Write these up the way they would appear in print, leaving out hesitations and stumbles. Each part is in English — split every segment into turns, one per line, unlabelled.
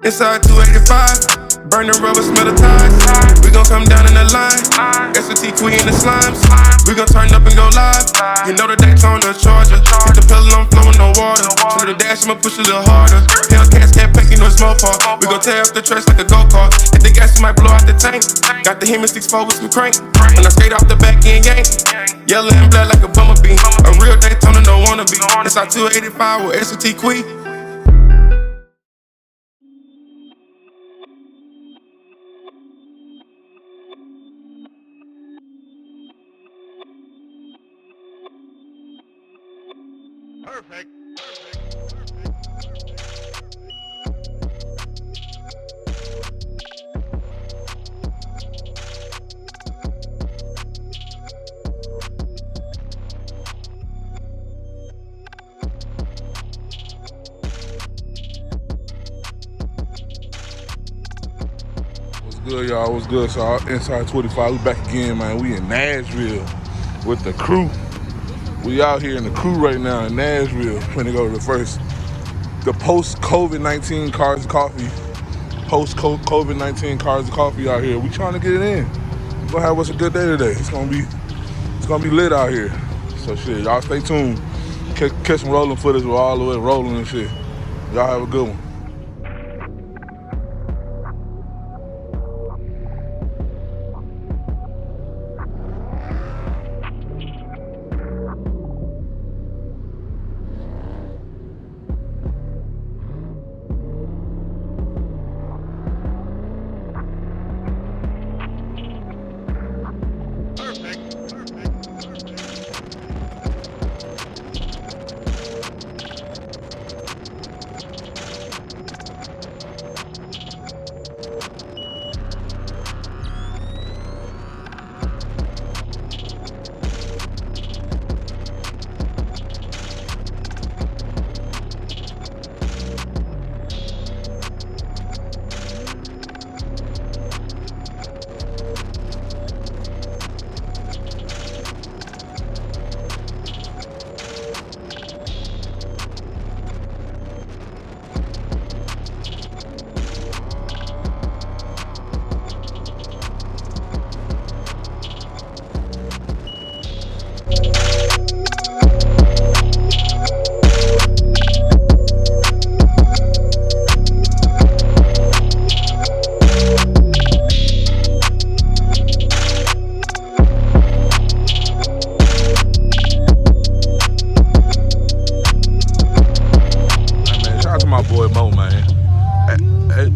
Inside 285, burn the rubber, smell the tires. We gon' come down in the line. SRTQUIS in the slimes. We gon' turn up and go live. You know the Daytona Charger. Hit the pedal, I'm flowing no water. To the dash, I'ma push a little harder. Hellcats can't pack you no smoke part. We gon' tear up the trash like a go-kart. Hit the gas, you might blow out the tank. Got the Hemi 6.4 with some crank. When I skate off the back end, yank. Yellow and black like a bumblebee. A real Daytona, don't wanna be. Inside 285 with SRTQUIS.
Perfect.
What's good, y'all? What's good? So, Inside 25, we back again, man. We in Nashville with the crew. We out here in the crew right now in Nashville. Finna go to the post-COVID-19 Cars and Coffee. Post-COVID-19 Cars and Coffee out here. We trying to get it in. We're gonna have us a good day today. It's gonna be lit out here. So shit, y'all stay tuned. Catch some rolling footage. We're all the way rolling and shit. Y'all have a good one.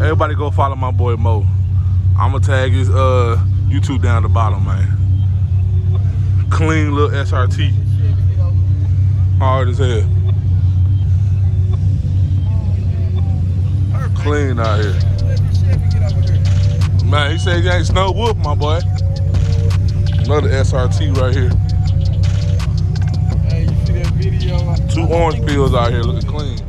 Everybody go follow my boy Mo. I'ma tag his YouTube down the bottom, man. Clean little SRT. Hard as hell. Clean out here. Man, he said he ain't snow whoop, my boy. Another SRT right here.
Hey, you see that video?
2 orange peels out here looking clean.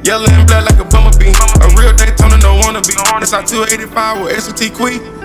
Yellow and black like a bumblebee. A real Daytona, no wannabe. It's our 285 with SRTQUIS.